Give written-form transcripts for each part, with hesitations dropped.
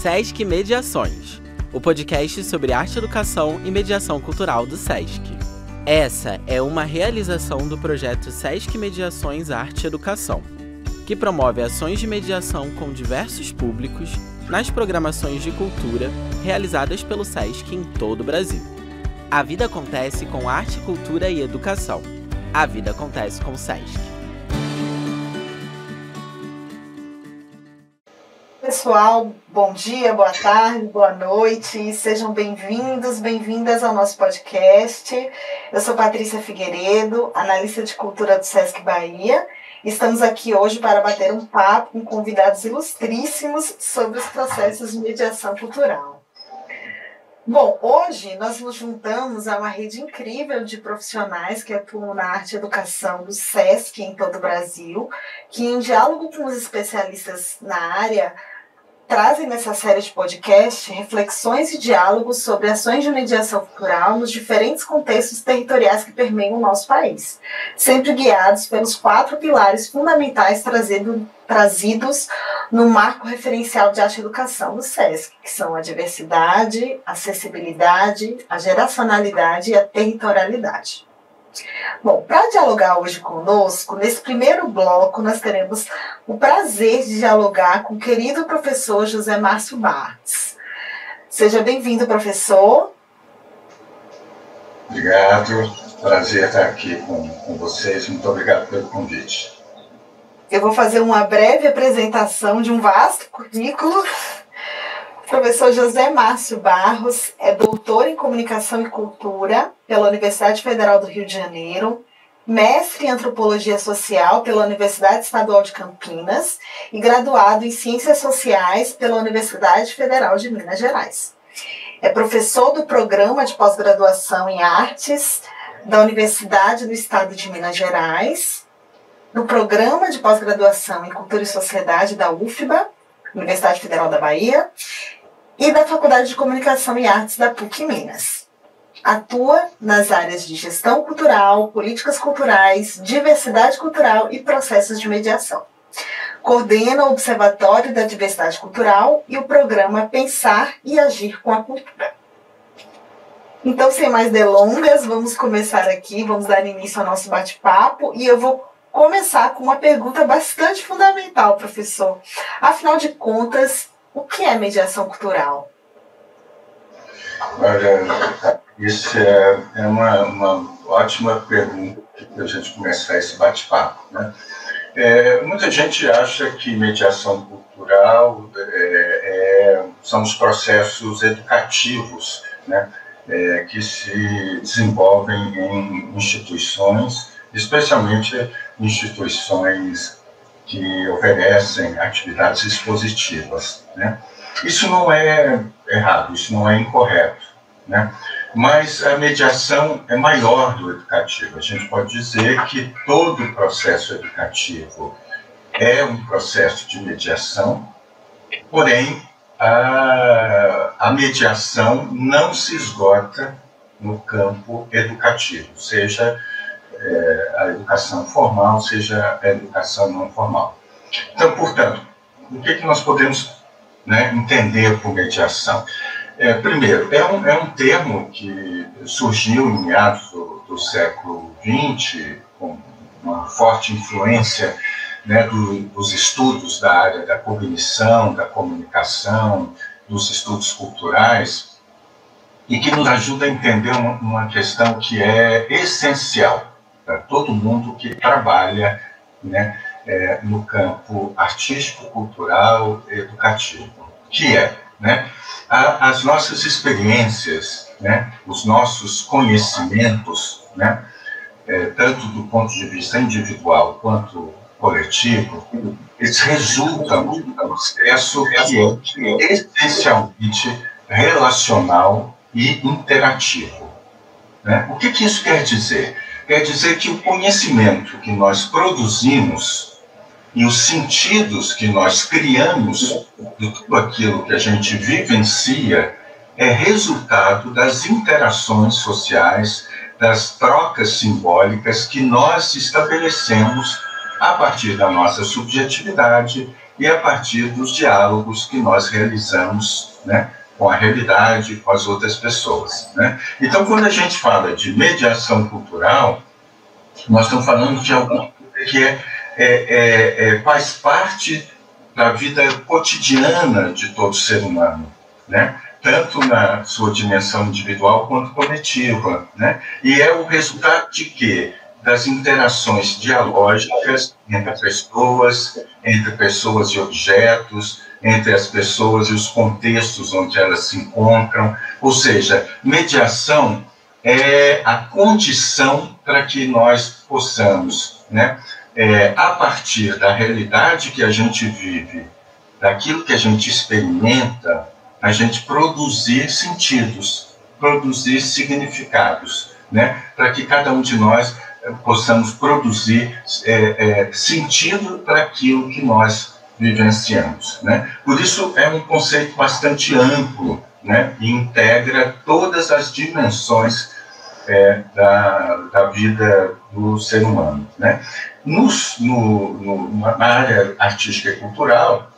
Sesc Mediações, o podcast sobre arte, educação e mediação cultural do Sesc. Essa é uma realização do projeto Sesc Mediações Arte e Educação, que promove ações de mediação com diversos públicos nas programações de cultura realizadas pelo Sesc em todo o Brasil. A vida acontece com arte, cultura e educação. A vida acontece com o Sesc. Pessoal, bom dia, boa tarde, boa noite, sejam bem-vindos, bem-vindas ao nosso podcast. Eu sou Patrícia Figueiredo, analista de cultura do Sesc Bahia. Estamos aqui hoje para bater um papo com convidados ilustríssimos sobre os processos de mediação cultural. Bom, hoje nós nos juntamos a uma rede incrível de profissionais que atuam na arte e educação do Sesc em todo o Brasil, que em diálogo com os especialistas na área, trazem nessa série de podcast reflexões e diálogos sobre ações de mediação cultural nos diferentes contextos territoriais que permeiam o nosso país, sempre guiados pelos 4 pilares fundamentais trazidos no marco referencial de arte e educação do Sesc, que são a diversidade, a acessibilidade, a geracionalidade e a territorialidade. Bom, para dialogar hoje conosco, nesse primeiro bloco nós teremos o prazer de dialogar com o querido professor José Márcio Barros. Seja bem-vindo, professor. Obrigado, prazer estar aqui com vocês, muito obrigado pelo convite. Eu vou fazer uma breve apresentação de um vasto currículo. O professor José Márcio Barros é doutor em Comunicação e Cultura pela Universidade Federal do Rio de Janeiro, mestre em Antropologia Social pela Universidade Estadual de Campinas e graduado em Ciências Sociais pela Universidade Federal de Minas Gerais. É professor do Programa de Pós-Graduação em Artes da Universidade do Estado de Minas Gerais, no Programa de Pós-Graduação em Cultura e Sociedade da UFBA, Universidade Federal da Bahia, e da Faculdade de Comunicação e Artes da PUC Minas. Atua nas áreas de gestão cultural, políticas culturais, diversidade cultural e processos de mediação. Coordena o Observatório da Diversidade Cultural e o programa Pensar e Agir com a Cultura. Então, sem mais delongas, vamos começar aqui, vamos dar início ao nosso bate-papo e eu vou começar com uma pergunta bastante fundamental, professor. Afinal de contas, o que é mediação cultural? Olha, isso é uma ótima pergunta para a gente começar esse bate-papo, né? Muita gente acha que mediação cultural são os processos educativos, né, que se desenvolvem em instituições, especialmente instituições que oferecem atividades expositivas, né? Isso não é errado, isso não é incorreto, né? Mas a mediação é maior do educativo. A gente pode dizer que todo o processo educativo é um processo de mediação, porém a mediação não se esgota no campo educativo, seja a educação formal, seja a educação não formal. Então, portanto, o que nós podemos, né, entender por mediação? Primeiro, é um termo que surgiu em meados do século XX, com uma forte influência, né, dos estudos da área da cognição, da comunicação, dos estudos culturais, e que nos ajuda a entender uma questão que é essencial para todo mundo que trabalha, né, no campo artístico, cultural, educativo, que é, né, as nossas experiências, né, os nossos conhecimentos, né, tanto do ponto de vista individual quanto coletivo, eles resultam de um processo que é essencialmente relacional e interativo, né? O que isso quer dizer? Quer dizer que o conhecimento que nós produzimos e os sentidos que nós criamos de tudo aquilo que a gente vivencia é resultado das interações sociais, das trocas simbólicas que nós estabelecemos a partir da nossa subjetividade e a partir dos diálogos que nós realizamos, né, com a realidade, com as outras pessoas, né? Então, quando a gente fala de mediação cultural, nós estamos falando de algo que faz parte da vida cotidiana de todo ser humano, né? Tanto na sua dimensão individual quanto coletiva, né? E é o resultado de quê? Das interações dialógicas entre pessoas e objetos, entre as pessoas e os contextos onde elas se encontram. Ou seja, mediação é a condição para que nós possamos, né, a partir da realidade que a gente vive, daquilo que a gente experimenta, a gente produzir sentidos, produzir significados, né, para que cada um de nós possamos produzir sentido para aquilo que nós vivenciamos, né? Por isso é um conceito bastante amplo, né, e integra todas as dimensões da vida do ser humano, né? Na área artística e cultural,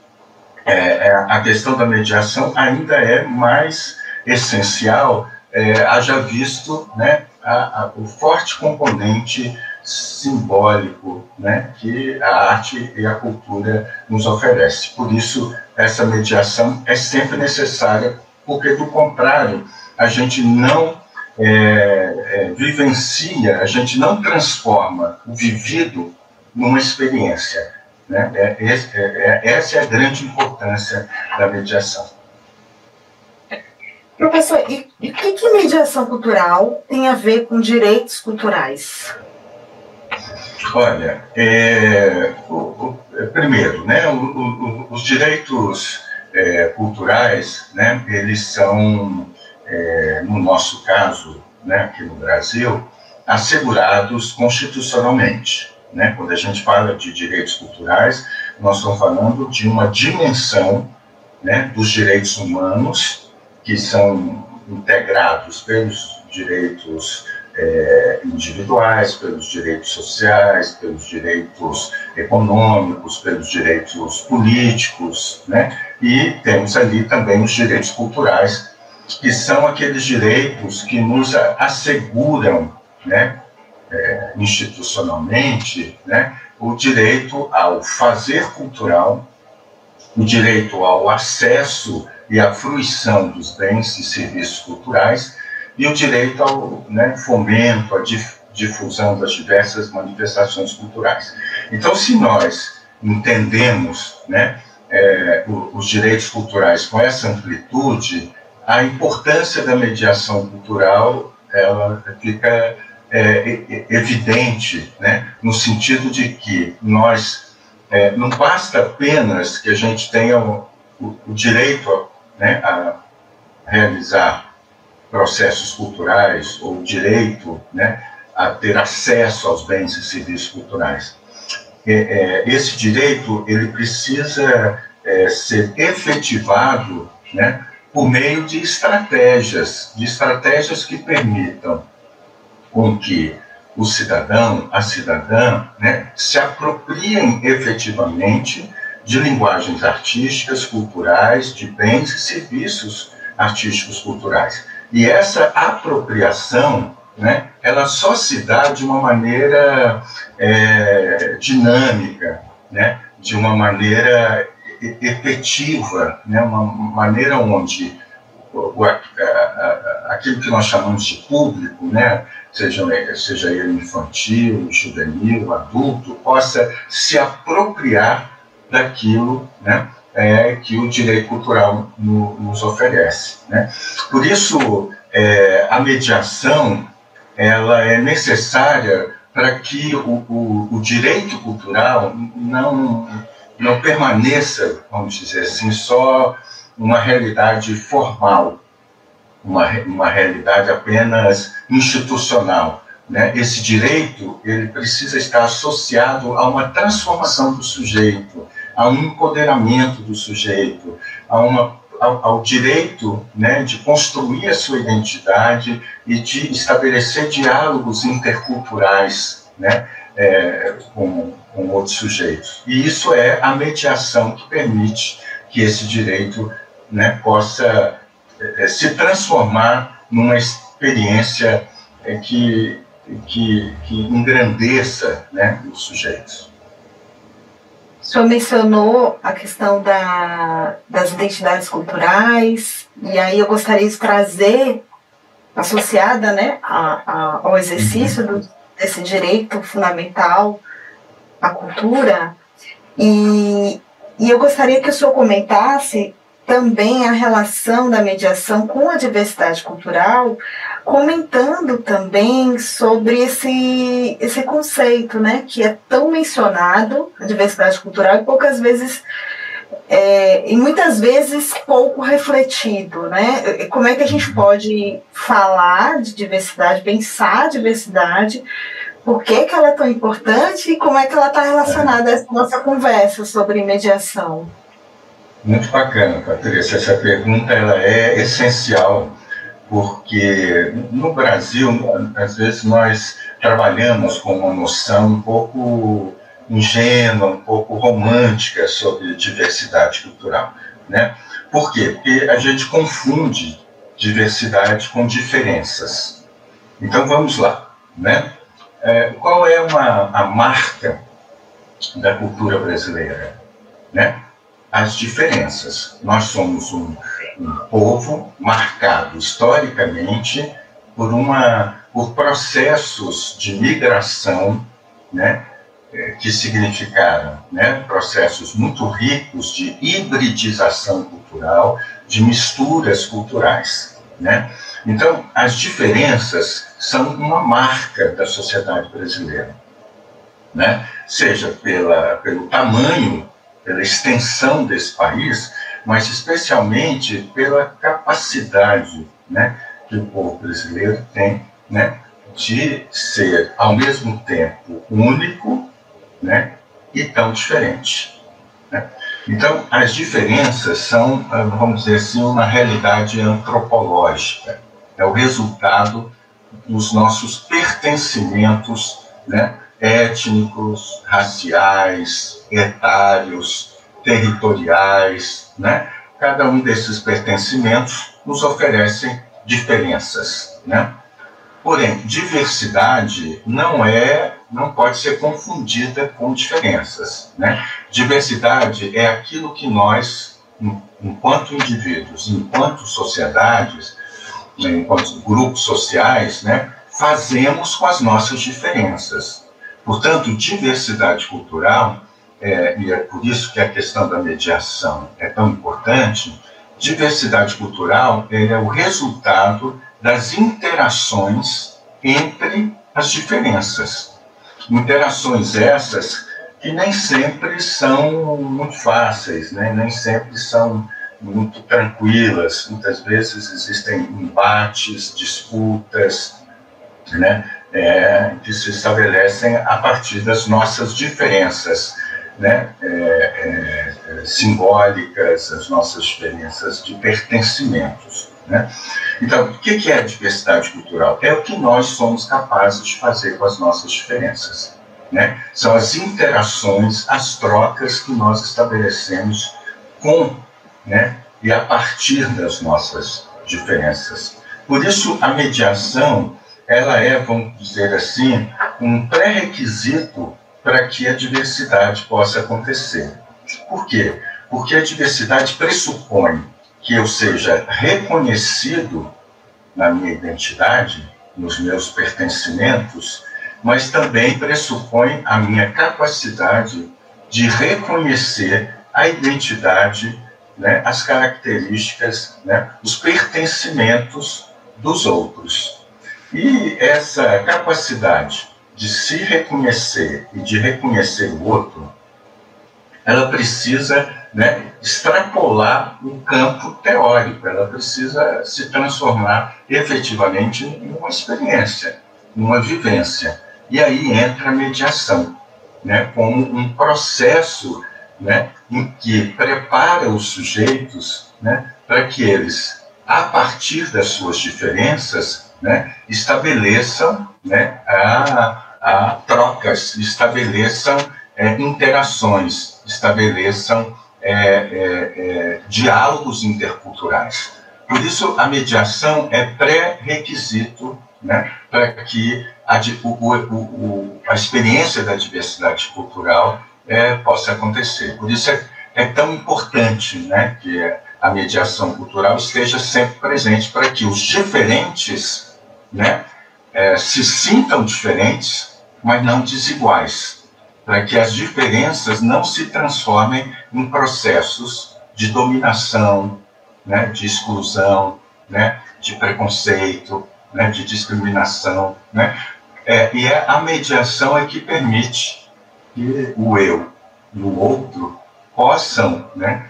a questão da mediação ainda é mais essencial, haja visto, né, o forte componente simbólico, né, que a arte e a cultura nos oferecem. Por isso, essa mediação é sempre necessária, porque, do contrário, a gente não vivencia, a gente não transforma o vivido numa experiência, né? Essa é a grande importância da mediação. Professor, e o que mediação cultural tem a ver com direitos culturais? Olha, primeiro, né, os direitos culturais, né, eles são, no nosso caso, né, aqui no Brasil, assegurados constitucionalmente, né? Quando a gente fala de direitos culturais, nós estamos falando de uma dimensão, né, dos direitos humanos, que são integrados pelos direitos individuais, pelos direitos sociais, pelos direitos econômicos, pelos direitos políticos, né? E temos ali também os direitos culturais, que são aqueles direitos que nos asseguram, né, institucionalmente, né, o direito ao fazer cultural, o direito ao acesso e à fruição dos bens e serviços culturais, e o direito ao, né, fomento, à difusão das diversas manifestações culturais. Então, se nós entendemos, né, os direitos culturais com essa amplitude, a importância da mediação cultural ela fica evidente, né, no sentido de que nós não basta apenas que a gente tenha o direito, né, a realizar processos culturais, ou o direito, né, a ter acesso aos bens e serviços culturais. Esse direito ele precisa ser efetivado, né, por meio de estratégias que permitam com que o cidadão, a cidadã, né, se apropriem efetivamente de linguagens artísticas, culturais, de bens e serviços artísticos culturais. E essa apropriação, né, ela só se dá de uma maneira dinâmica, né, de uma maneira efetiva, né, uma maneira onde aquilo que nós chamamos de público, né, seja ele infantil, juvenil, adulto, possa se apropriar daquilo, né, que o direito cultural nos oferece, né? Por isso, a mediação ela é necessária para que o direito cultural não permaneça, vamos dizer assim, só uma realidade formal, uma realidade apenas institucional, né? Esse direito ele precisa estar associado a uma transformação do sujeito, a um empoderamento do sujeito, ao direito, né, de construir a sua identidade e de estabelecer diálogos interculturais, né, com com outros sujeitos. E isso é a mediação que permite que esse direito, né, possa se transformar numa experiência que engrandeça, né, os sujeitos. O senhor mencionou a questão das identidades culturais, e aí eu gostaria de trazer, associada, né, ao exercício desse direito fundamental à cultura, e eu gostaria que o senhor comentasse também a relação da mediação com a diversidade cultural, comentando também sobre esse conceito, né, que é tão mencionado, a diversidade cultural, e poucas vezes, e muitas vezes pouco refletido, né? Como é que a gente pode falar de diversidade, pensar a diversidade, por que ela é tão importante e como é que ela está relacionada a essa nossa conversa sobre mediação? Muito bacana, Patrícia. Essa pergunta ela é essencial, porque no Brasil, às vezes, nós trabalhamos com uma noção um pouco ingênua, um pouco romântica sobre diversidade cultural, né? Por quê? Porque a gente confunde diversidade com diferenças. Então, vamos lá, né? Qual é a marca da cultura brasileira, né? As diferenças. Nós somos um povo marcado historicamente por processos de migração, né, que significaram, né, processos muito ricos de hibridização cultural, de misturas culturais, né? Então, as diferenças são uma marca da sociedade brasileira, né? Seja pelo tamanho, pela extensão desse país, mas especialmente pela capacidade, né, que o povo brasileiro tem, né, de ser, ao mesmo tempo, único, né, e tão diferente, né? Então, as diferenças são, vamos dizer assim, uma realidade antropológica. É o resultado dos nossos pertencimentos, né, étnicos, raciais, etários, territoriais, né? Cada um desses pertencimentos nos oferecem diferenças, né? Porém, diversidade não pode ser confundida com diferenças, né? Diversidade é aquilo que nós, enquanto indivíduos, enquanto sociedades, enquanto grupos sociais, né, fazemos com as nossas diferenças. Portanto, diversidade cultural, e é por isso que a questão da mediação é tão importante, diversidade cultural é o resultado das interações entre as diferenças. Interações essas que nem sempre são muito fáceis, né? Nem sempre são muito tranquilas. Muitas vezes existem embates, disputas, né? Que se estabelecem a partir das nossas diferenças, né? Simbólicas, as nossas diferenças de pertencimentos, né? Então, o que é a diversidade cultural? É o que nós somos capazes de fazer com as nossas diferenças, né? São as interações, as trocas que nós estabelecemos com, né, e a partir das nossas diferenças. Por isso, a mediação, ela é, vamos dizer assim, um pré-requisito para que a diversidade possa acontecer. Por quê? Porque a diversidade pressupõe que eu seja reconhecido na minha identidade, nos meus pertencimentos, mas também pressupõe a minha capacidade de reconhecer a identidade, né, as características, né, os pertencimentos dos outros. E essa capacidade de se reconhecer e de reconhecer o outro, ela precisa, né, extrapolar o campo teórico, ela precisa se transformar efetivamente em uma experiência, numa vivência. E aí entra a mediação, né, como um processo, né, em que prepara os sujeitos, né, para que eles, a partir das suas diferenças, né, estabeleçam, né, trocas, estabeleçam interações, estabeleçam diálogos interculturais. Por isso, a mediação é pré-requisito, né, para que a experiência da diversidade cultural possa acontecer. Por isso é tão importante, né, que a mediação cultural esteja sempre presente para que os diferentes, né, se sintam diferentes, mas não desiguais, para que as diferenças não se transformem em processos de dominação, né, de exclusão, né, de preconceito, né, de discriminação, né? E a mediação é que permite que o eu e o outro possam, né,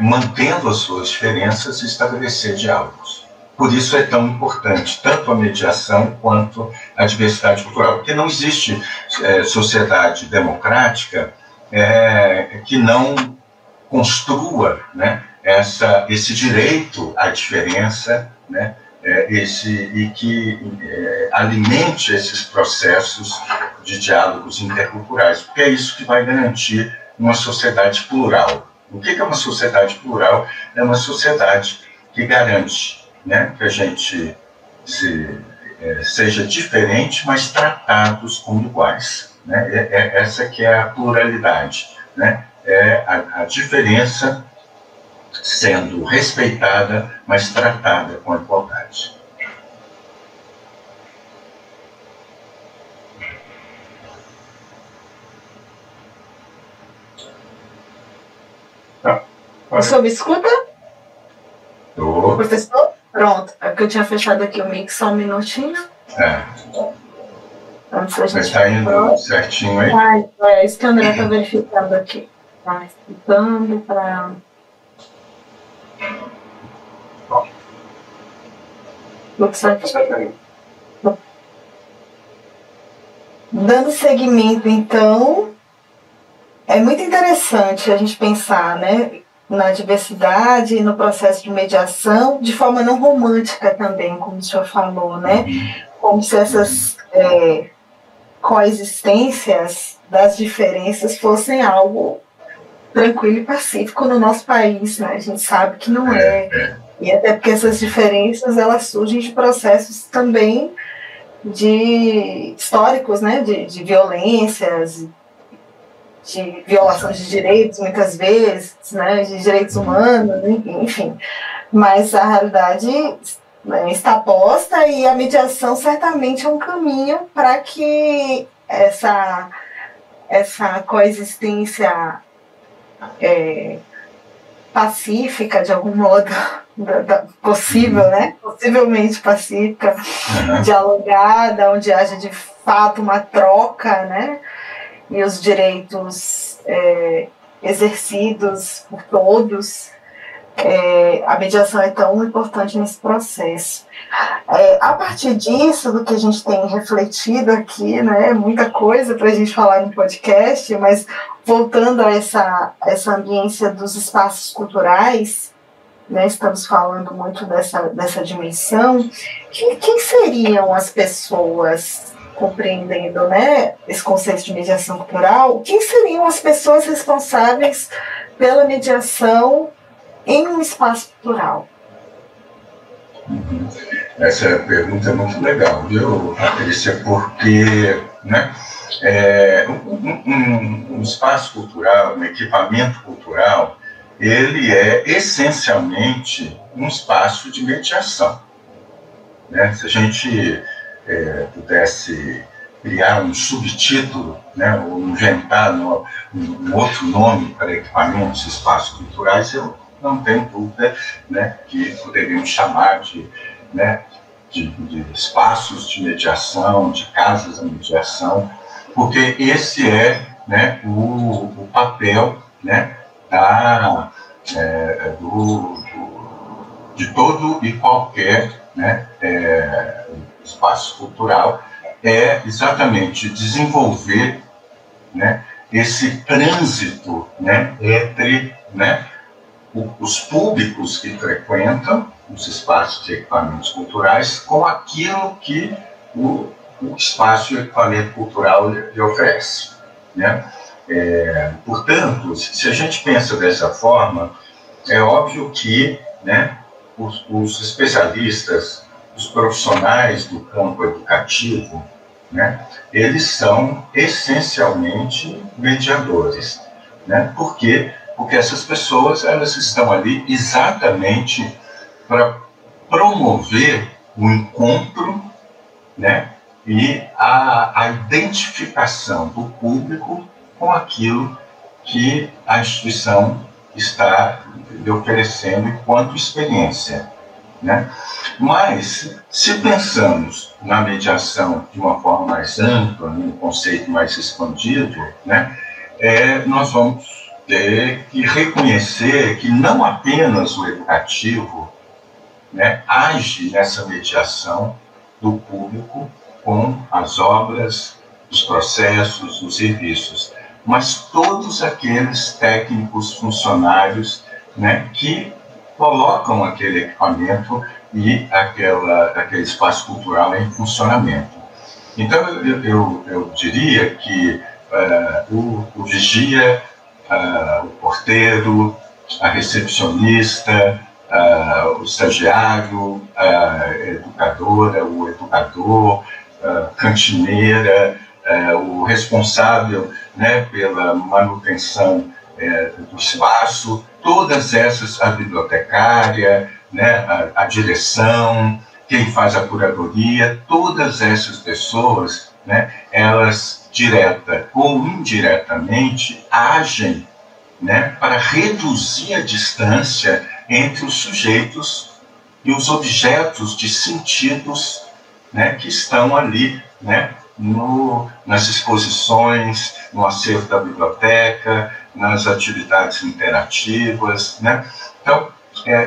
mantendo as suas diferenças, estabelecer diálogos. Por isso é tão importante tanto a mediação quanto a diversidade cultural, porque não existe sociedade democrática que não construa, né, esse direito à diferença, né, e que alimente esses processos de diálogos interculturais, porque é isso que vai garantir uma sociedade plural. O que é uma sociedade plural? É uma sociedade que garante, né, que a gente seja diferente, mas tratados como iguais, né? Essa que é a pluralidade, né? A diferença sendo respeitada, mas tratada com igualdade. Professor, me escuta? Tô. Professor? Pronto. É porque eu tinha fechado aqui o mic, só um minutinho. Antes a gente está indo certinho aí? É isso que a André está verificando aqui. Está explicando para... Dando seguimento, então, é muito interessante a gente pensar, né, na diversidade e no processo de mediação de forma não romântica também, como o senhor falou, né? Como se essas coexistências das diferenças fossem algo tranquilo e pacífico no nosso país, né? A gente sabe que não é. E até porque essas diferenças, elas surgem de processos também históricos, né? De violências, de violação de direitos, muitas vezes, né? De direitos humanos, enfim. Mas a realidade, né, está posta, e a mediação certamente é um caminho para que essa coexistência pacífica, de algum modo, possível, né? Possivelmente pacífica, dialogada, onde haja de fato uma troca, né? E os direitos exercidos por todos. A mediação é tão importante nesse processo. A partir disso, do que a gente tem refletido aqui, né, muita coisa para a gente falar no podcast, mas voltando a essa ambiência dos espaços culturais, né, estamos falando muito dessa dimensão. Quem seriam as pessoas, compreendendo, né, esse conceito de mediação cultural, quem seriam as pessoas responsáveis pela mediação em um espaço cultural? Essa pergunta é muito legal, viu, Patrícia? Porque, né, um espaço cultural, um equipamento cultural, ele é essencialmente um espaço de mediação, né? Se a gente pudesse criar um subtítulo, né, ou inventar um outro nome para equipamentos e espaços culturais, eu não tenho dúvida, né, que poderíamos chamar de espaços de mediação, de casas de mediação, porque esse é, né, o papel, né, de todo e qualquer, né, espaço cultural, é exatamente desenvolver, né, esse trânsito, né, entre, né, os públicos que frequentam os espaços de equipamentos culturais com aquilo que o espaço de equipamento cultural lhe oferece, né? Portanto, se a gente pensa dessa forma, é óbvio que, né, os especialistas, os profissionais do campo educativo, né, eles são essencialmente mediadores, né? Por quê? Porque essas pessoas, elas estão ali exatamente para promover o encontro, né, e a identificação do público com aquilo que a instituição está lhe oferecendo enquanto experiência, né? Mas, se pensamos na mediação de uma forma mais ampla, num conceito mais expandido, né, nós vamos ter que reconhecer que não apenas o educativo, né, age nessa mediação do público com as obras, os processos, os serviços, mas todos aqueles técnicos, funcionários, né, que colocam aquele equipamento e aquele espaço cultural em funcionamento. Então, eu diria que o vigia, o porteiro, a recepcionista, o estagiário, a educadora, o educador, a cantineira, o responsável, né, pela manutenção do espaço, todas essas, a bibliotecária, né, a direção, quem faz a curadoria, todas essas pessoas, né, elas, direta ou indiretamente, agem, né, para reduzir a distância entre os sujeitos e os objetos de sentidos, né, que estão ali, né, nas exposições, no acervo da biblioteca, nas atividades interativas, né? Então,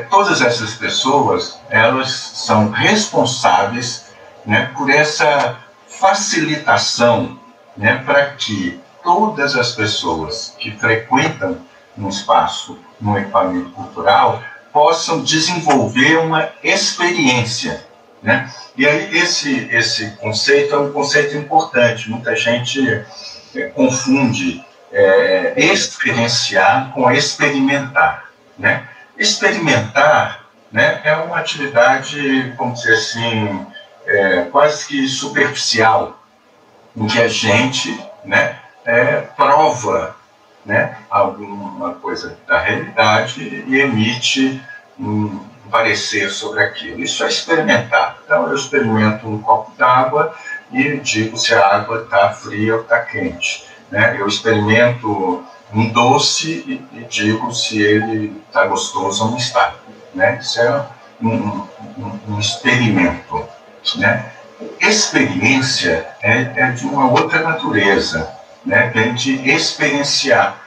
todas essas pessoas, elas são responsáveis, né, por essa facilitação, né, para que todas as pessoas que frequentam um espaço, um equipamento cultural, possam desenvolver uma experiência, né? E aí esse conceito é um conceito importante. Muita gente confunde experienciar com experimentar, né? Experimentar, né, é uma atividade, vamos dizer assim, quase que superficial, em que a gente, né, prova, né, alguma coisa da realidade e emite um parecer sobre aquilo. Isso é experimentar. Então, eu experimento um copo d'água e digo se a água está fria ou está quente, né? Eu experimento um doce e digo se ele está gostoso ou não está, né? Isso é um experimento, né? Experiência é de uma outra natureza, né? Vem de experienciar,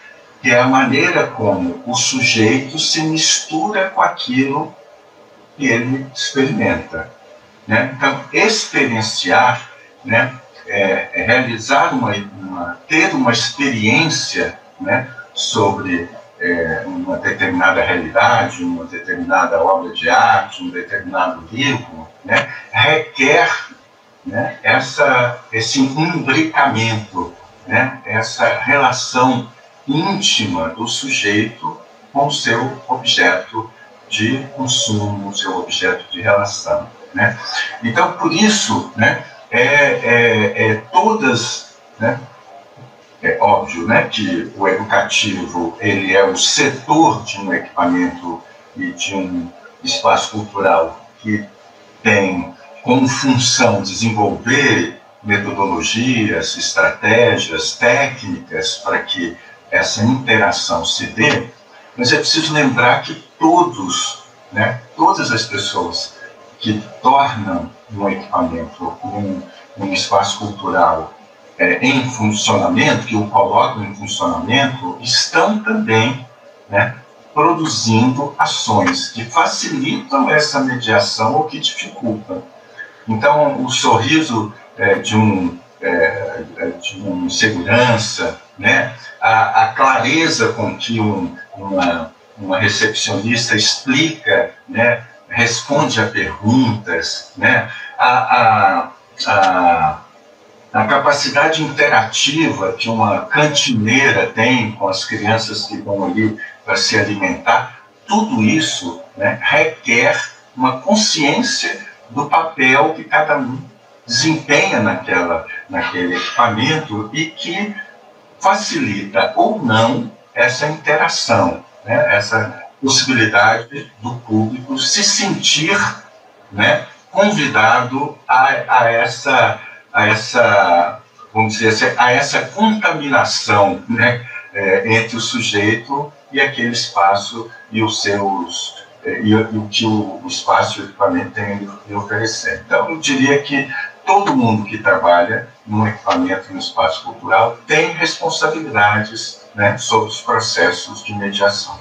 que é a maneira como o sujeito se mistura com aquilo que ele experimenta, né? Então, experienciar, né, realizar ter uma experiência, né, sobre uma determinada realidade, uma determinada obra de arte, um determinado livro, né, requer, né, esse imbricamento, né, essa relação íntima do sujeito com o seu objeto de consumo, o seu objeto de relação, né? Então, por isso, né, todas, né, é óbvio, né, que o educativo, ele é o setor de um equipamento e de um espaço cultural que tem como função desenvolver metodologias, estratégias, técnicas para que essa interação se dê, mas é preciso lembrar que todas as pessoas que tornam um equipamento, um espaço cultural em funcionamento, que o colocam em funcionamento, estão também, né, produzindo ações que facilitam essa mediação ou que dificultam. Então, o sorriso de um segurança, né, a clareza com que uma recepcionista explica, né, responde a perguntas, né, a capacidade interativa que uma cantineira tem com as crianças que vão ali para se alimentar, tudo isso, né, requer uma consciência do papel que cada um desempenha naquele equipamento e que facilita ou não essa interação, né, essa possibilidade do público se sentir, né, convidado a essa, vamos dizer assim, a essa contaminação, né, entre o sujeito e aquele espaço e os seus e o que o espaço e o equipamento tem de oferecer. Então, eu diria que todo mundo que trabalha num equipamento, no espaço cultural, tem responsabilidades, né, sobre os processos de mediação.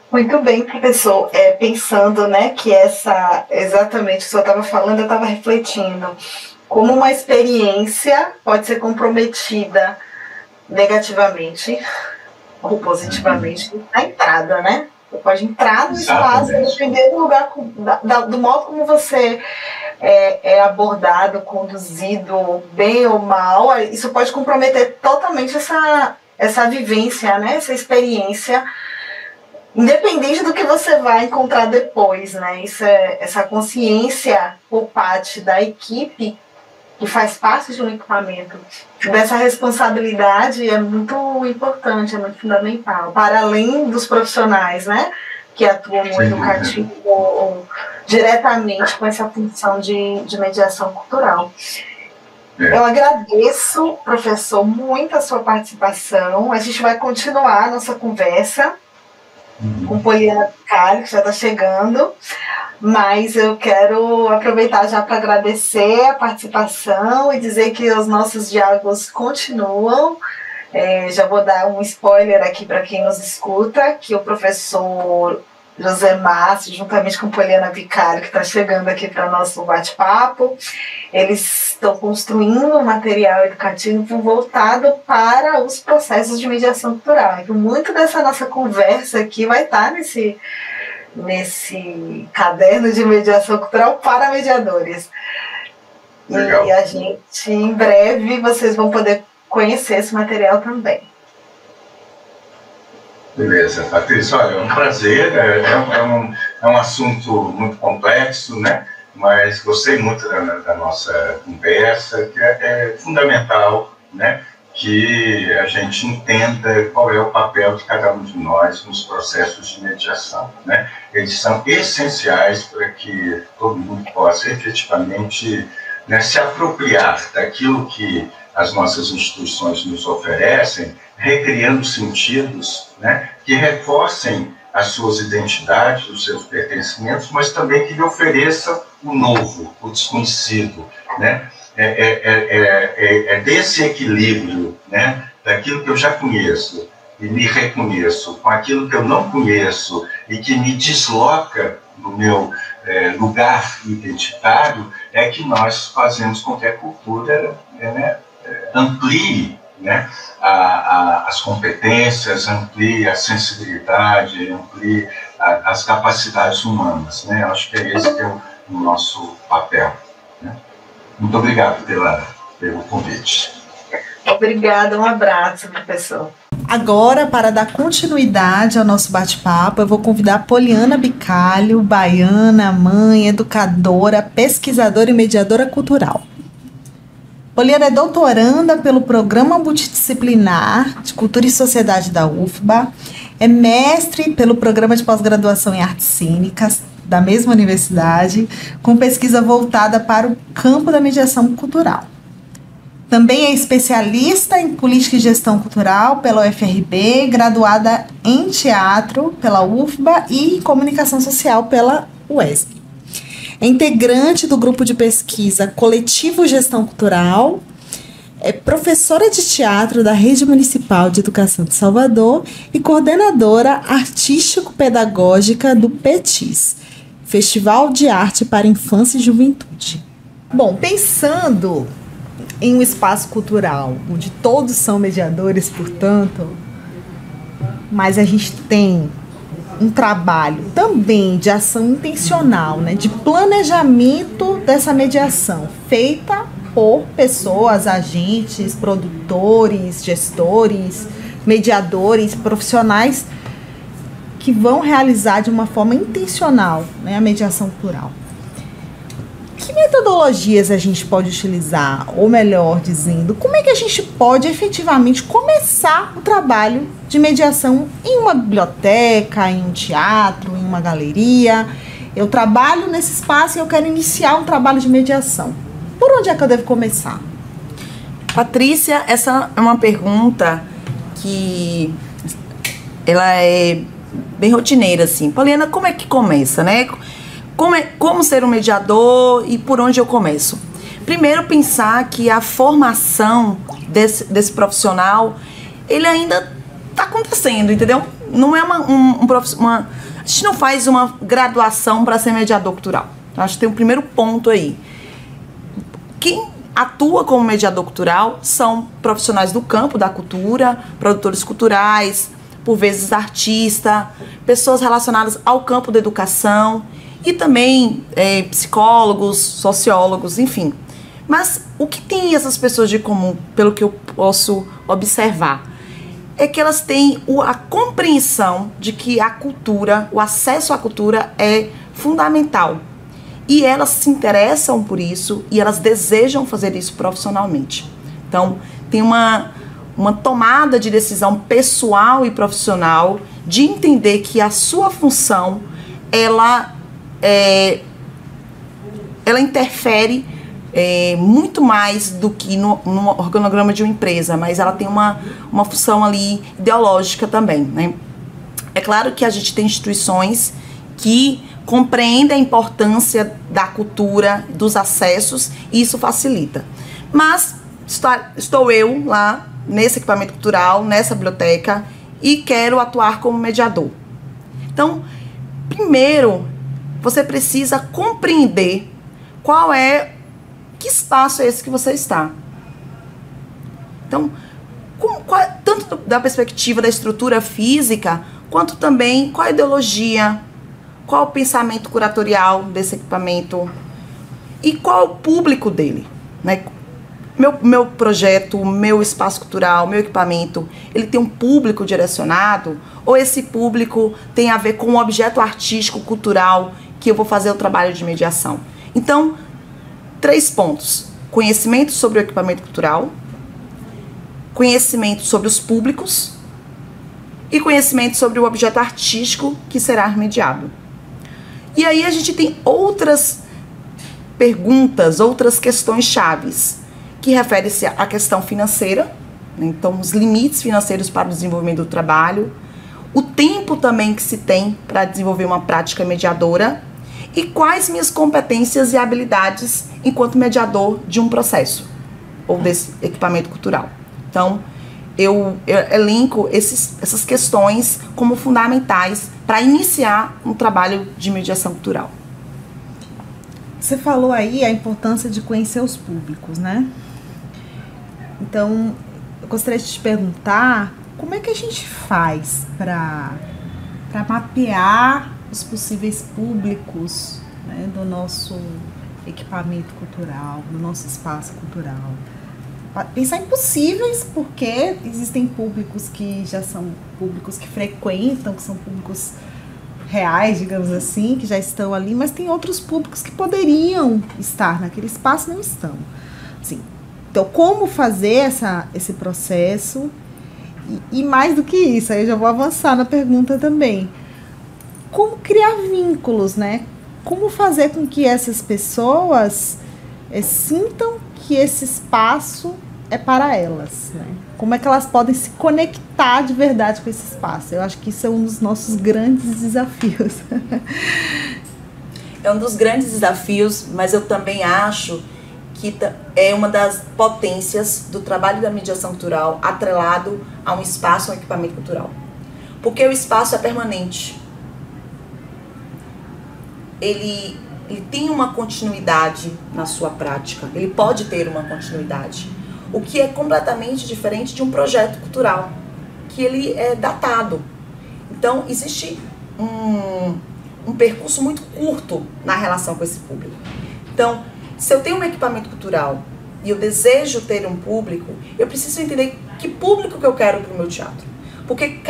Muito bem, professor. Pensando, né, que exatamente o que o senhor estava falando, eu estava refletindo como uma experiência pode ser comprometida negativamente ou positivamente na entrada, né? Você pode entrar no espaço, depender do lugar, do modo como você é abordado, conduzido, bem ou mal, isso pode comprometer totalmente essa vivência, né? Essa experiência, independente do que você vai encontrar depois, né? Essa consciência por parte da equipe que faz parte de um equipamento, dessa responsabilidade é muito importante, é muito fundamental, para além dos profissionais, né, que atuam no educativo ou diretamente com essa função de mediação cultural. Eu agradeço, professor, muito a sua participação. A gente vai continuar a nossa conversa com Poliana Bicalho, que já está chegando, mas eu quero aproveitar já para agradecer a participação e dizer que os nossos diálogos continuam. Já vou dar um spoiler aqui para quem nos escuta, que o professor José Márcio, juntamente com Poliana Bicalho, que está chegando aqui para o nosso bate-papo, eles estão construindo um material educativo voltado para os processos de mediação cultural. Então, muito dessa nossa conversa aqui vai estar nesse caderno de mediação cultural para mediadores. Legal. E a gente, em breve, vocês vão poder conhecer esse material também. Beleza, Patrícia, olha, é um prazer, é um assunto muito complexo, né? Mas gostei muito da nossa conversa, que é fundamental, né, que a gente entenda qual é o papel de cada um de nós nos processos de mediação, né? Eles são essenciais para que todo mundo possa efetivamente, né, se apropriar daquilo que as nossas instituições nos oferecem, recriando sentidos, né, que reforcem as suas identidades, os seus pertencimentos, mas também que lhe ofereça o novo, o desconhecido, né? É desse equilíbrio, né, daquilo que eu já conheço e me reconheço, com aquilo que eu não conheço e que me desloca do meu lugar identitário, é que nós fazemos com que a cultura amplie, né, as competências, amplie a sensibilidade, amplie as capacidades humanas, né? Acho que é esse que é o nosso papel, né? Muito obrigado pelo convite. Obrigada, um abraço, professor. Agora, para dar continuidade ao nosso bate-papo, eu vou convidar a Poliana Bicalho, baiana, mãe, educadora, pesquisadora e mediadora cultural. Poliana é doutoranda pelo Programa Multidisciplinar de Cultura e Sociedade da UFBA, é mestre pelo Programa de Pós-Graduação em Artes Cênicas da mesma universidade, com pesquisa voltada para o campo da mediação cultural. Também é especialista em Política e Gestão Cultural pela UFRB, graduada em Teatro pela UFBA e em Comunicação Social pela UESP. É integrante do grupo de pesquisa Coletivo Gestão Cultural, é professora de teatro da Rede Municipal de Educação de Salvador e coordenadora artístico-pedagógica do PETIS, Festival de Arte para Infância e Juventude. Bom, pensando em um espaço cultural onde todos são mediadores, portanto, mas a gente tem um trabalho também de ação intencional, né, de planejamento dessa mediação, feita por pessoas, agentes, produtores, gestores, mediadores, profissionais que vão realizar de uma forma intencional, né, a mediação cultural. Que metodologias a gente pode utilizar? Ou melhor dizendo, como é que a gente pode efetivamente começar o trabalho de mediação em uma biblioteca, em um teatro, em uma galeria? Eu trabalho nesse espaço e eu quero iniciar um trabalho de mediação. Por onde é que eu devo começar? Patrícia, essa é uma pergunta que ela é bem rotineira, assim. Poliana, como é que começa, né? Como ser um mediador e por onde eu começo? Primeiro, pensar que a formação desse profissional, ele ainda está acontecendo, entendeu? Não é a gente não faz uma graduação para ser mediador cultural. Acho que tem um primeiro ponto aí. Quem atua como mediador cultural são profissionais do campo da cultura, produtores culturais, por vezes artistas, pessoas relacionadas ao campo da educação e também psicólogos, sociólogos, enfim. Mas o que tem essas pessoas de comum, pelo que eu posso observar, é que elas têm a compreensão de que a cultura, o acesso à cultura é fundamental. E elas se interessam por isso e elas desejam fazer isso profissionalmente. Então, tem uma tomada de decisão pessoal e profissional de entender que a sua função, ela interfere muito mais do que no organograma de uma empresa, mas ela tem uma função ali ideológica também, né? É claro que a gente tem instituições que compreendem a importância da cultura, dos acessos, e isso facilita. Mas estou eu lá, nesse equipamento cultural, nessa biblioteca, e quero atuar como mediador. Então, primeiro, você precisa compreender que espaço é esse que você está. Então, tanto da perspectiva da estrutura física, quanto também qual a ideologia, qual o pensamento curatorial desse equipamento e qual o público dele, né? Meu projeto, meu espaço cultural, meu equipamento, ele tem um público direcionado ou esse público tem a ver com um objeto artístico, cultural que eu vou fazer o trabalho de mediação? Então, 3 pontos: conhecimento sobre o equipamento cultural, conhecimento sobre os públicos e conhecimento sobre o objeto artístico que será mediado. E aí a gente tem outras perguntas, outras questões chaves, que refere-se à questão financeira, né? Então os limites financeiros para o desenvolvimento do trabalho, o tempo também que se tem para desenvolver uma prática mediadora e quais minhas competências e habilidades enquanto mediador de um processo ou desse equipamento cultural. Então, eu elenco essas questões como fundamentais para iniciar um trabalho de mediação cultural. Você falou aí a importância de conhecer os públicos, né? Então, eu gostaria de te perguntar como é que a gente faz para mapear os possíveis públicos, né, do nosso equipamento cultural, do nosso espaço cultural. Pensar em possíveis, porque existem públicos que já são públicos que frequentam, que são públicos reais, digamos assim, que já estão ali, mas tem outros públicos que poderiam estar naquele espaço e não estão. Assim, então, como fazer esse processo? E mais do que isso, aí eu já vou avançar na pergunta também. Como criar vínculos, né? Como fazer com que essas pessoas sintam que esse espaço é para elas, né? Como é que elas podem se conectar de verdade com esse espaço? Eu acho que isso é um dos nossos grandes desafios. É um dos grandes desafios, mas eu também acho que é uma das potências do trabalho da mediação cultural atrelado a um espaço, a um equipamento cultural. Porque o espaço é permanente. Ele tem uma continuidade na sua prática, ele pode ter uma continuidade, o que é completamente diferente de um projeto cultural, que ele é datado. Então, existe um percurso muito curto na relação com esse público. Então, se eu tenho um equipamento cultural e eu desejo ter um público, eu preciso entender que público que eu quero para o meu teatro. Porque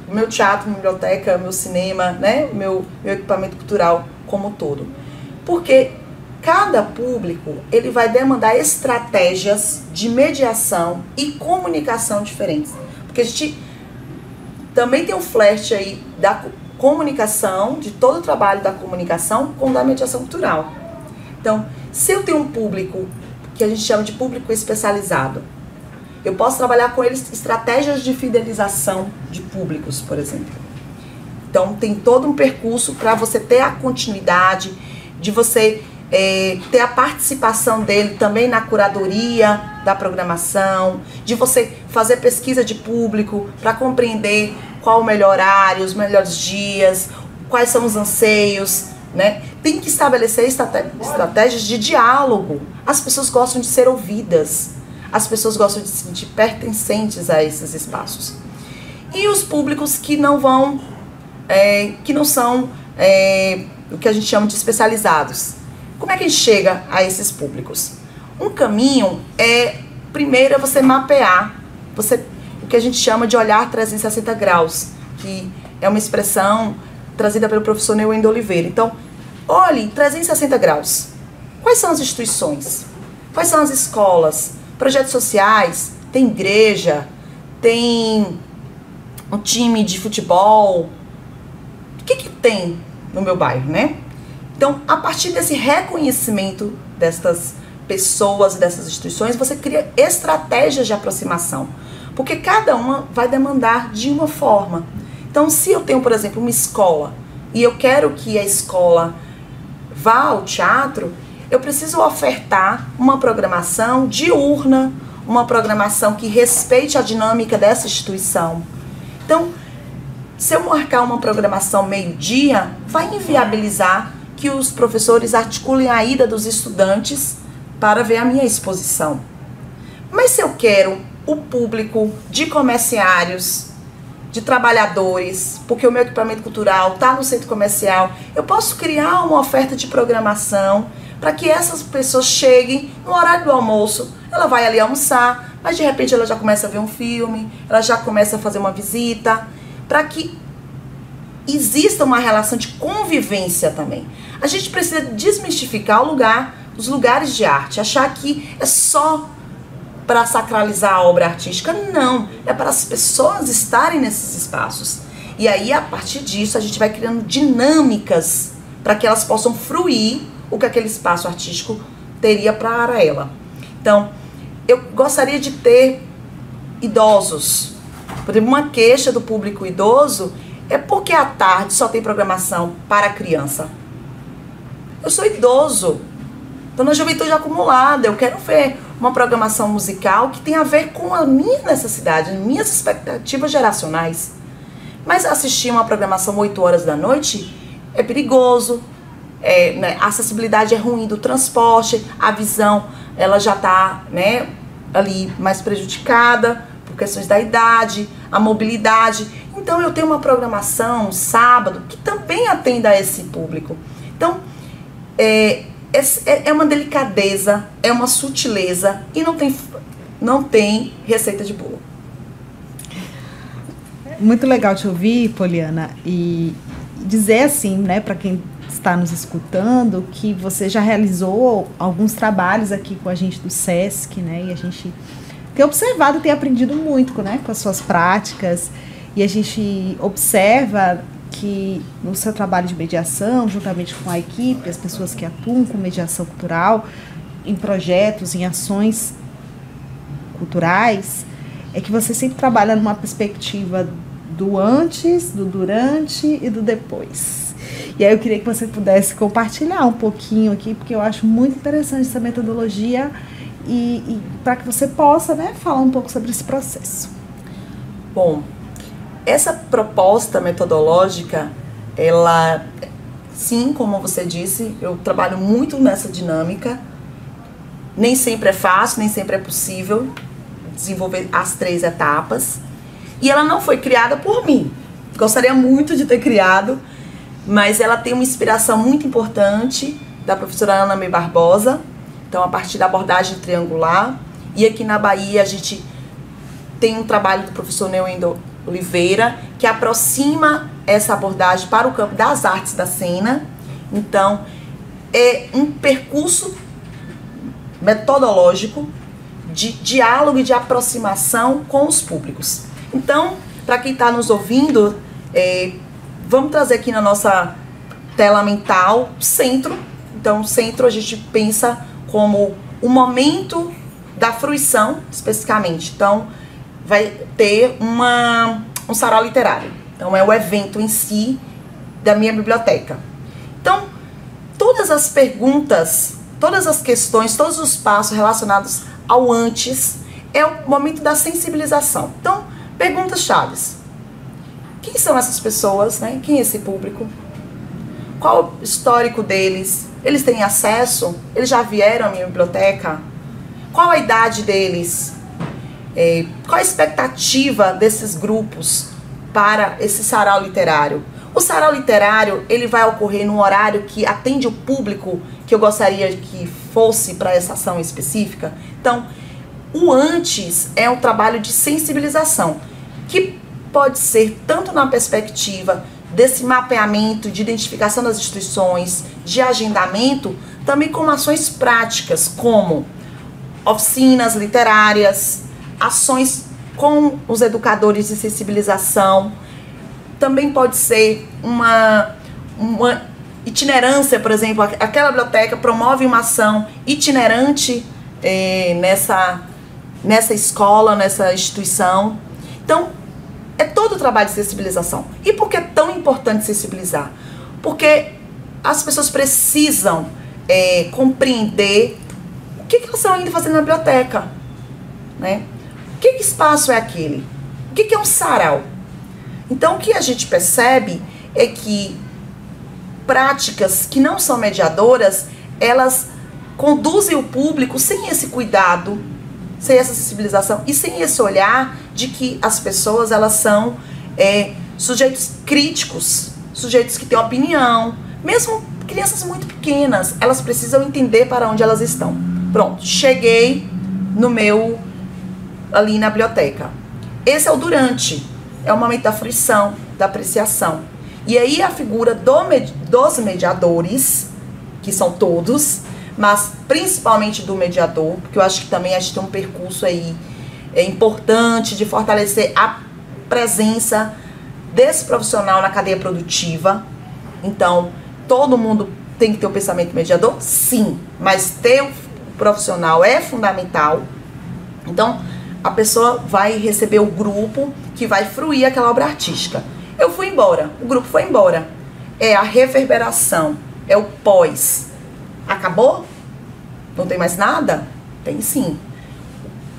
meu teatro, minha biblioteca, meu cinema, né, meu equipamento cultural como um todo. Porque cada público, ele vai demandar estratégias de mediação e comunicação diferentes. Porque a gente também tem um flash aí da comunicação, de todo o trabalho da comunicação com da mediação cultural. Então, se eu tenho um público que a gente chama de público especializado, eu posso trabalhar com eles estratégias de fidelização de públicos, por exemplo. Então, tem todo um percurso para você ter a continuidade, de você ter a participação dele também na curadoria da programação, de você fazer pesquisa de público para compreender qual o melhor horário, os melhores dias, quais são os anseios, né? Tem que estabelecer estratégias de diálogo. As pessoas gostam de ser ouvidas, as pessoas gostam de se sentir pertencentes a esses espaços. E os públicos que não vão, que não são o que a gente chama de especializados. Como é que a gente chega a esses públicos? Um caminho primeiro é você mapear, o que a gente chama de olhar 360 graus, que é uma expressão trazida pelo professor Neuendo Oliveira. Então, olhe 360 graus. Quais são as instituições? Quais são as escolas? Projetos sociais? Tem igreja? Tem um time de futebol? O que tem no meu bairro, né? Então, a partir desse reconhecimento destas pessoas, dessas instituições, você cria estratégias de aproximação. Porque cada uma vai demandar de uma forma. Então, se eu tenho, por exemplo, uma escola e eu quero que a escola vá ao teatro, eu preciso ofertar uma programação diurna, uma programação que respeite a dinâmica dessa instituição. Então, se eu marcar uma programação meio-dia, vai inviabilizar que os professores articulem a ida dos estudantes para ver a minha exposição. Mas se eu quero o público de comerciários, de trabalhadores, porque o meu equipamento cultural está no centro comercial, eu posso criar uma oferta de programação para que essas pessoas cheguem no horário do almoço. Ela vai ali almoçar, mas de repente ela já começa a ver um filme, ela já começa a fazer uma visita, para que exista uma relação de convivência também. A gente precisa desmistificar os lugares de arte, achar que é só para sacralizar a obra artística. Não, é para as pessoas estarem nesses espaços. E aí, a partir disso, a gente vai criando dinâmicas para que elas possam fruir o que aquele espaço artístico teria para ela. Então, eu gostaria de ter idosos. Por exemplo, uma queixa do público idoso é porque à tarde só tem programação para criança. Eu sou idoso, estou na juventude acumulada, eu quero ver uma programação musical que tem a ver com a minha necessidade, minhas expectativas geracionais. Mas assistir uma programação 8 horas da noite é perigoso, né, a acessibilidade é ruim do transporte, a visão ela já está, né, ali mais prejudicada por questões da idade, a mobilidade. Então eu tenho uma programação sábado que também atenda a esse público. Então é uma delicadeza, é uma sutileza e não tem receita de bolo. Muito legal te ouvir, Poliana, e dizer assim, né, para quem está nos escutando, que você já realizou alguns trabalhos aqui com a gente do SESC, né, e a gente tem observado, tem aprendido muito, né, com as suas práticas, e a gente observa que no seu trabalho de mediação, juntamente com a equipe, as pessoas que atuam com mediação cultural, em projetos, em ações culturais, é que você sempre trabalha numa perspectiva do antes, do durante e do depois. E aí eu queria que você pudesse compartilhar um pouquinho aqui, porque eu acho muito interessante essa metodologia e para que você possa, né, falar um pouco sobre esse processo. Bom, essa proposta metodológica, ela, sim, como você disse, eu trabalho muito nessa dinâmica. Nem sempre é fácil, nem sempre é possível desenvolver as 3 etapas. E ela não foi criada por mim. Gostaria muito de ter criado, mas ela tem uma inspiração muito importante da professora Ana May Barbosa, então a partir da abordagem triangular. E aqui na Bahia a gente tem um trabalho do professor Neuendo Oliveira, que aproxima essa abordagem para o campo das artes da cena. Então, é um percurso metodológico de diálogo e de aproximação com os públicos. Então, para quem está nos ouvindo, vamos trazer aqui na nossa tela mental centro. Então, centro a gente pensa como o momento da fruição, especificamente. Então, vai ter um sarau literário. Então, é o evento em si da minha biblioteca. Então, todas as perguntas, todas as questões, todos os passos relacionados ao antes é o momento da sensibilização. Então, perguntas chaves. Quem são essas pessoas, né? Quem é esse público? Qual o histórico deles? Eles têm acesso? Eles já vieram à minha biblioteca? Qual a idade deles? Qual a expectativa desses grupos para esse sarau literário? O sarau literário, ele vai ocorrer num horário que atende o público que eu gostaria que fosse para essa ação específica. Então, o antes é um trabalho de sensibilização, que pode ser tanto na perspectiva desse mapeamento, de identificação das instituições, de agendamento, também como ações práticas, como oficinas literárias, ações com os educadores de sensibilização. Também pode ser uma itinerância, por exemplo, aquela biblioteca promove uma ação itinerante nessa escola, nessa instituição. Então, é todo o trabalho de sensibilização. E por que é tão importante sensibilizar? Porque as pessoas precisam compreender o que elas estão indo fazer na biblioteca, né? Que espaço é aquele? O que é um sarau? Então, o que a gente percebe é que práticas que não são mediadoras, elas conduzem o público sem esse cuidado, sem essa sensibilização e sem esse olhar de que as pessoas, elas são sujeitos críticos, sujeitos que têm opinião. Mesmo crianças muito pequenas, elas precisam entender para onde elas estão. Pronto, cheguei ali na biblioteca. Esse é o durante, é o momento da fruição, da apreciação. E aí a figura dos mediadores, que são todos, mas principalmente do mediador, porque eu acho que também a gente tem um percurso aí importante de fortalecer a presença desse profissional na cadeia produtiva. Então, todo mundo tem que ter o pensamento mediador? Sim, mas ter o profissional é fundamental. Então, a pessoa vai receber o grupo que vai fruir aquela obra artística. Eu fui embora, o grupo foi embora. É a reverberação, é o pós. Acabou? Não tem mais nada? Tem sim.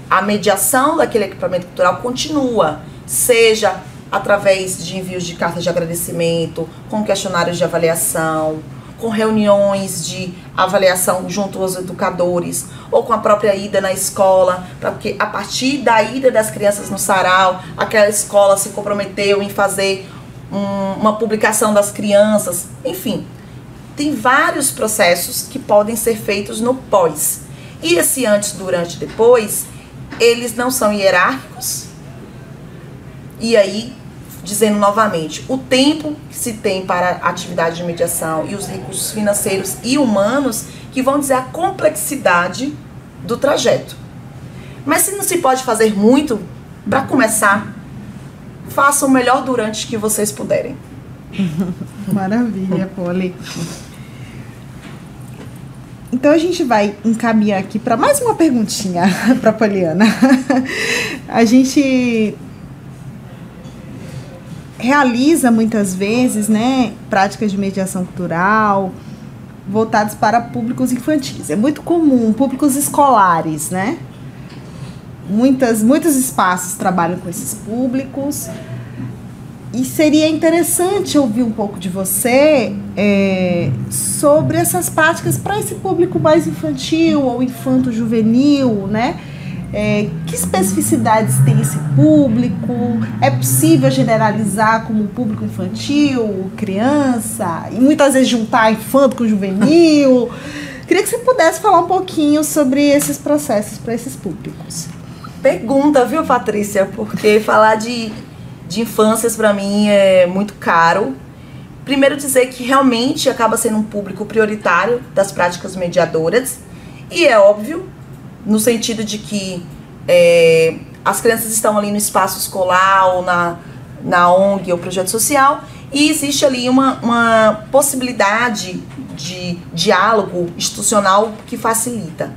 A mediação daquele equipamento cultural continua, seja através de envios de cartas de agradecimento, com questionários de avaliação, com reuniões de avaliação junto aos educadores, ou com a própria ida na escola, porque a partir da ida das crianças no sarau, aquela escola se comprometeu em fazer uma publicação das crianças, enfim. Tem vários processos que podem ser feitos no pós. E esse antes, durante e depois, eles não são hierárquicos. E aí, dizendo novamente, o tempo que se tem para a atividade de mediação e os recursos financeiros e humanos que vão dizer a complexidade do trajeto. Mas se não se pode fazer muito, para começar, façam o melhor durante que vocês puderem. Maravilha, Poli. Então a gente vai encaminhar aqui para mais uma perguntinha para a Poliana. A gente realiza muitas vezes, né, práticas de mediação cultural voltadas para públicos infantis. É muito comum, públicos escolares, né? Muitos espaços trabalham com esses públicos. E seria interessante ouvir um pouco de você sobre essas práticas para esse público mais infantil ou infanto-juvenil, né? Que especificidades tem esse público? É possível generalizar como público infantil, criança, e muitas vezes juntar infanto com juvenil? Queria que você pudesse falar um pouquinho sobre esses processos para esses públicos. Pergunta, viu, Patrícia? Porque falar de infâncias para mim é muito caro. Primeiro dizer que realmente acaba sendo um público prioritário das práticas mediadoras. E é óbvio, no sentido de que as crianças estão ali no espaço escolar ou na ONG ou projeto social, e existe ali uma possibilidade de diálogo institucional que facilita.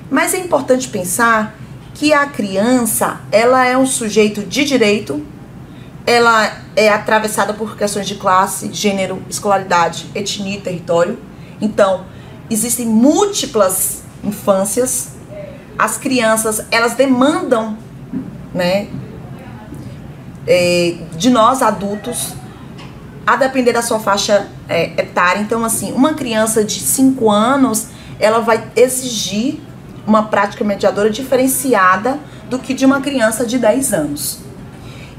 Mas é importante pensar que a criança, ela é um sujeito de direito, ela é atravessada por questões de classe, gênero, escolaridade, etnia e território. Então, existem múltiplas infâncias. As crianças, elas demandam, né, de nós adultos, a depender da sua faixa etária. Então, assim, uma criança de 5 anos, ela vai exigir uma prática mediadora diferenciada do que de uma criança de 10 anos.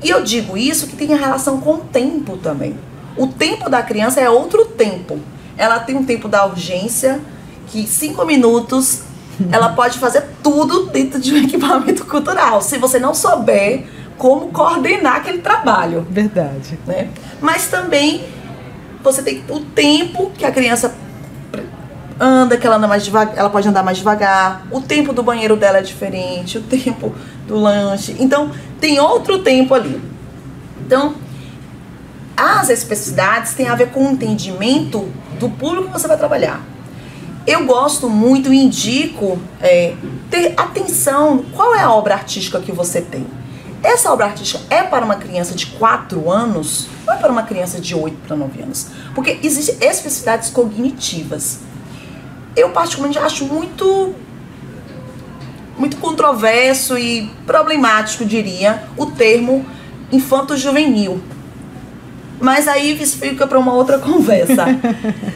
E eu digo isso que tem relação com o tempo também. O tempo da criança é outro tempo. Ela tem um tempo da urgência, que 5 minutos ela pode fazer tudo dentro de um equipamento cultural, se você não souber como coordenar aquele trabalho. Verdade. Né? Mas também você tem o tempo que a criança anda, que ela anda mais devagar, ela pode andar mais devagar. O tempo do banheiro dela é diferente, o tempo do lanche. Então, tem outro tempo ali. Então, as especificidades têm a ver com o entendimento do público que você vai trabalhar. Eu gosto muito e indico ter atenção, qual é a obra artística que você tem? Essa obra artística é para uma criança de 4 anos ou é para uma criança de 8 para 9 anos? Porque existem especificidades cognitivas. Eu particularmente acho muito controverso e problemático, diria, o termo infanto-juvenil. Mas aí isso fica para uma outra conversa.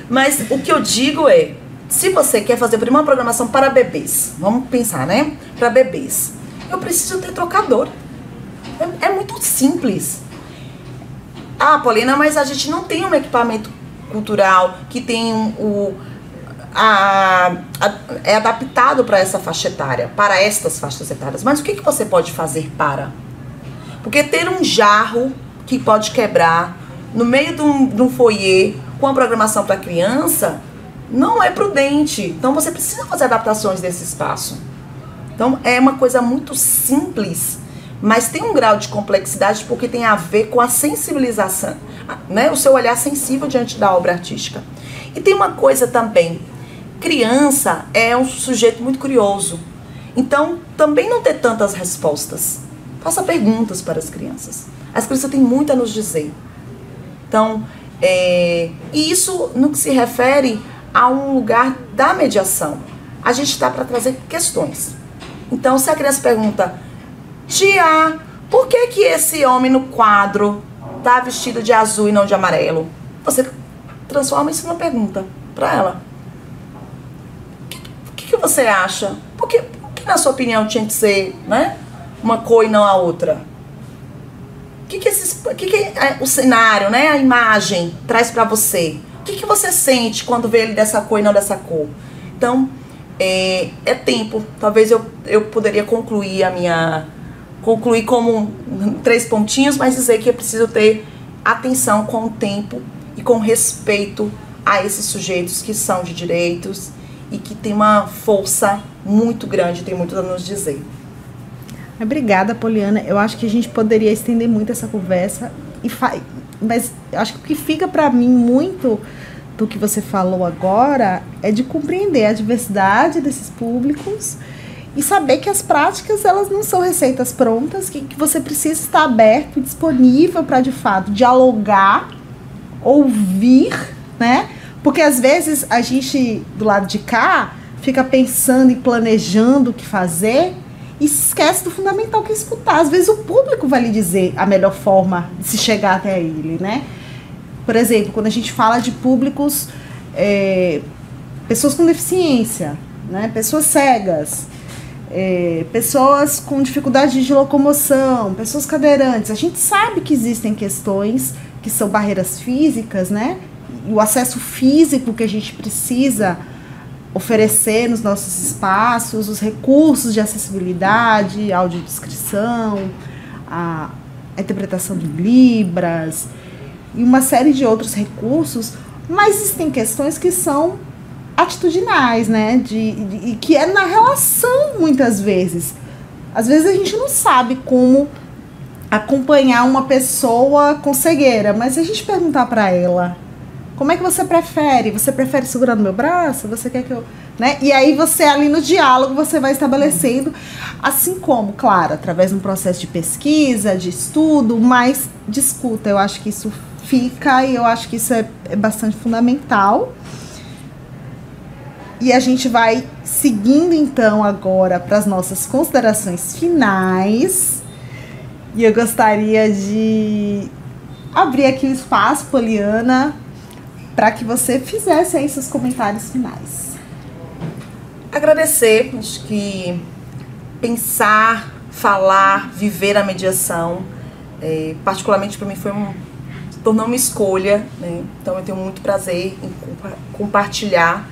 Mas o que eu digo é, se você quer fazer uma programação para bebês, vamos pensar, né? Para bebês, eu preciso ter trocador. É muito simples. Ah, Paulina, mas a gente não tem um equipamento cultural que tem é adaptado para essa faixa etária, para estas faixas etárias. Mas o que você pode fazer para? Porque ter um jarro que pode quebrar no meio de um foyer com a programação para criança não é prudente. Então você precisa fazer adaptações desse espaço. Então é uma coisa muito simples, mas tem um grau de complexidade porque tem a ver com a sensibilização, né? O seu olhar sensível diante da obra artística. E tem uma coisa também, criança é um sujeito muito curioso, então também não ter tantas respostas. Faça perguntas para as crianças. As crianças têm muito a nos dizer. Então, e isso no que se refere a um lugar da mediação. A gente está para trazer questões. Então, se a criança pergunta, tia, por que esse homem no quadro está vestido de azul e não de amarelo? Você transforma isso numa pergunta para ela. O que você acha? Por que, na sua opinião, tinha que ser, né, uma cor e não a outra? O que o cenário, né, a imagem traz para você? O que você sente quando vê ele dessa cor e não dessa cor? Então, é tempo. Talvez eu poderia concluir como 3 pontinhos, mas dizer que eu preciso ter atenção com o tempo e com respeito a esses sujeitos que são de direitos e que tem uma força muito grande, tem muito a nos dizer. Obrigada, Poliana. Eu acho que a gente poderia estender muito essa conversa, mas eu acho que o que fica para mim muito do que você falou agora é de compreender a diversidade desses públicos e saber que as práticas, elas não são receitas prontas, que você precisa estar aberto e disponível para, de fato, dialogar, ouvir, né? Porque às vezes a gente, do lado de cá, fica pensando e planejando o que fazer e se esquece do fundamental que é escutar. Às vezes o público vai lhe dizer a melhor forma de se chegar até ele, né? Por exemplo, quando a gente fala de públicos, pessoas com deficiência, né? Pessoas cegas, pessoas com dificuldade de locomoção, pessoas cadeirantes. A gente sabe que existem questões que são barreiras físicas, né? E o acesso físico que a gente precisa oferecer nos nossos espaços, os recursos de acessibilidade, audiodescrição, a interpretação de Libras e uma série de outros recursos, mas existem questões que são atitudinais, né? E que é na relação, muitas vezes. Às vezes a gente não sabe como acompanhar uma pessoa com cegueira, mas se a gente perguntar para ela, como é que você prefere? Você prefere segurar no meu braço? Você quer que eu... Né? E aí você, ali no diálogo, você vai estabelecendo, assim como, claro, através de um processo de pesquisa, de estudo, mas de escuta. Eu acho que isso fica e eu acho que isso é bastante fundamental. E a gente vai seguindo, então, agora para as nossas considerações finais. E eu gostaria de abrir aqui o espaço, Poliana, para que você fizesse aí seus comentários finais. Agradecer, acho que pensar, falar, viver a mediação, particularmente para mim tornou uma escolha, né? Então eu tenho muito prazer em compartilhar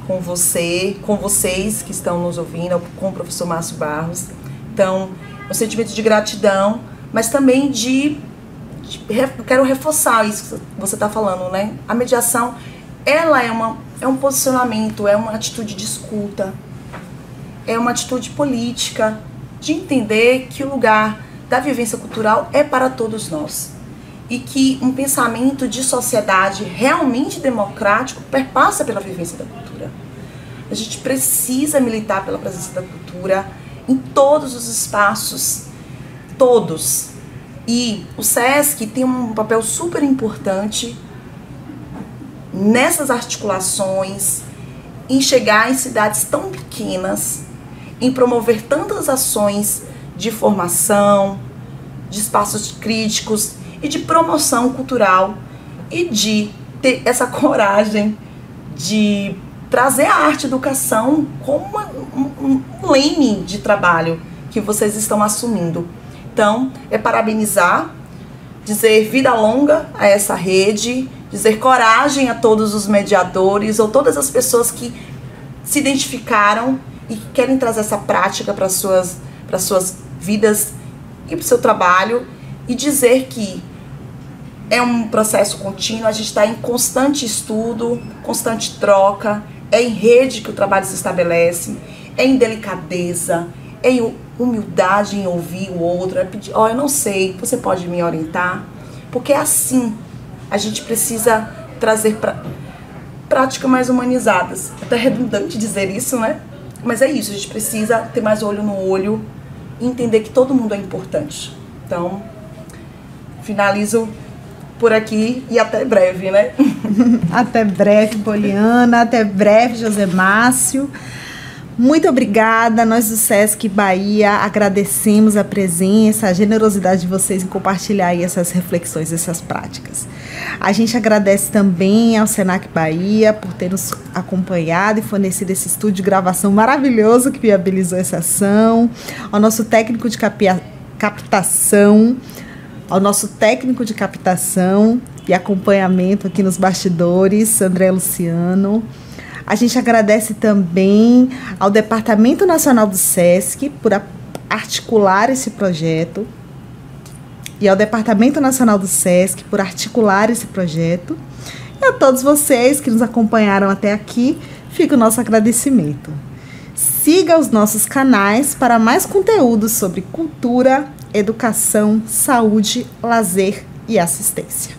com vocês que estão nos ouvindo, com o professor Márcio Barros. Então, um sentimento de gratidão, mas também eu quero reforçar isso que você está falando, né? A mediação, ela é um posicionamento, é uma atitude de escuta, é uma atitude política, de entender que o lugar da vivência cultural é para todos nós. E que um pensamento de sociedade realmente democrático perpassa pela vivência da cultura. A gente precisa militar pela presença da cultura em todos os espaços, todos. E o SESC tem um papel super importante nessas articulações, em chegar em cidades tão pequenas, em promover tantas ações de formação, de espaços críticos e de promoção cultural, e de ter essa coragem de trazer a arte e a educação como um leme de trabalho que vocês estão assumindo. Então, é parabenizar, dizer vida longa a essa rede, dizer coragem a todos os mediadores ou todas as pessoas que se identificaram e que querem trazer essa prática para suas vidas e para o seu trabalho, e dizer que é um processo contínuo, a gente está em constante estudo, constante troca, é em rede que o trabalho se estabelece, é em delicadeza, é em humildade, em ouvir o outro, é pedir, eu não sei, você pode me orientar? Porque é assim, a gente precisa trazer práticas mais humanizadas. É até redundante dizer isso, né? Mas é isso, a gente precisa ter mais olho no olho e entender que todo mundo é importante. Então, finalizo por aqui e até breve, né? Até breve, Poliana, até breve, José Márcio. Muito obrigada, nós do SESC Bahia agradecemos a presença, a generosidade de vocês em compartilhar aí essas reflexões, essas práticas. A gente agradece também ao Senac Bahia por ter nos acompanhado e fornecido esse estúdio de gravação maravilhoso que viabilizou essa ação, ao nosso técnico de captação, e acompanhamento aqui nos bastidores, André Luciano. A gente agradece também ao Departamento Nacional do SESC por articular esse projeto e ao Departamento Nacional do SESC por articular esse projeto. E a todos vocês que nos acompanharam até aqui, fica o nosso agradecimento. Siga os nossos canais para mais conteúdos sobre cultura, educação, saúde, lazer e assistência.